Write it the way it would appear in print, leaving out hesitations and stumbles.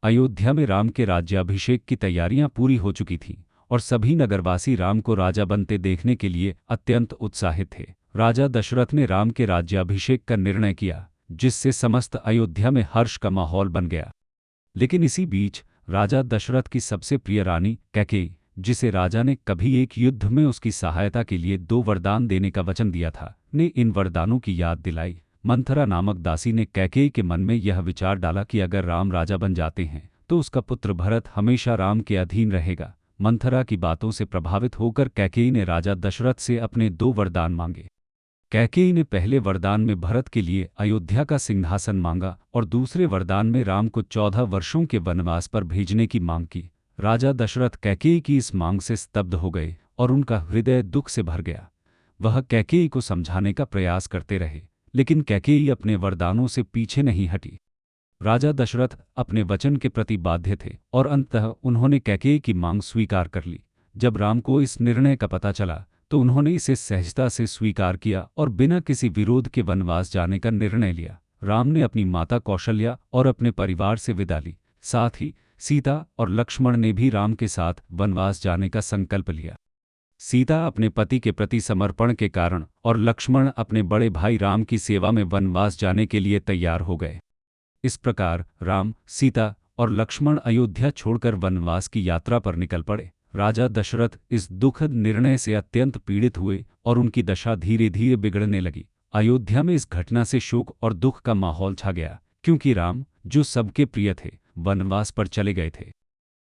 अयोध्या में राम के राज्याभिषेक की तैयारियां पूरी हो चुकी थीं और सभी नगरवासी राम को राजा बनते देखने के लिए अत्यंत उत्साहित थे। राजा दशरथ ने राम के राज्याभिषेक का निर्णय किया, जिससे समस्त अयोध्या में हर्ष का माहौल बन गया। लेकिन इसी बीच राजा दशरथ की सबसे प्रिय रानी कैकेयी, जिसे राजा ने कभी एक युद्ध में उसकी सहायता के लिए 2 वरदान देने का वचन दिया था, ने इन वरदानों की याद दिलाई। मंथरा नामक दासी ने कैकेयी के मन में यह विचार डाला कि अगर राम राजा बन जाते हैं तो उसका पुत्र भरत हमेशा राम के अधीन रहेगा। मंथरा की बातों से प्रभावित होकर कैकेयी ने राजा दशरथ से अपने 2 वरदान मांगे। कैकेयी ने पहले वरदान में भरत के लिए अयोध्या का सिंहासन मांगा और दूसरे वरदान में राम को 14 वर्षों के वनवास पर भेजने की मांग की। राजा दशरथ कैकेयी की इस मांग से स्तब्ध हो गए और उनका हृदय दुख से भर गया। वह कैकेयी को समझाने का प्रयास करते रहे, लेकिन कैकेयी अपने वरदानों से पीछे नहीं हटी। राजा दशरथ अपने वचन के प्रति बाध्य थे और अंततः उन्होंने कैकेयी की मांग स्वीकार कर ली। जब राम को इस निर्णय का पता चला तो उन्होंने इसे सहजता से स्वीकार किया और बिना किसी विरोध के वनवास जाने का निर्णय लिया। राम ने अपनी माता कौशल्या और अपने परिवार से विदा ली। साथ ही सीता और लक्ष्मण ने भी राम के साथ वनवास जाने का संकल्प लिया। सीता अपने पति के प्रति समर्पण के कारण और लक्ष्मण अपने बड़े भाई राम की सेवा में वनवास जाने के लिए तैयार हो गए। इस प्रकार राम, सीता और लक्ष्मण अयोध्या छोड़कर वनवास की यात्रा पर निकल पड़े। राजा दशरथ इस दुखद निर्णय से अत्यंत पीड़ित हुए और उनकी दशा धीरे धीरे बिगड़ने लगी। अयोध्या में इस घटना से शोक और दुख का माहौल छा गया, क्योंकि राम, जो सबके प्रिय थे, वनवास पर चले गए थे।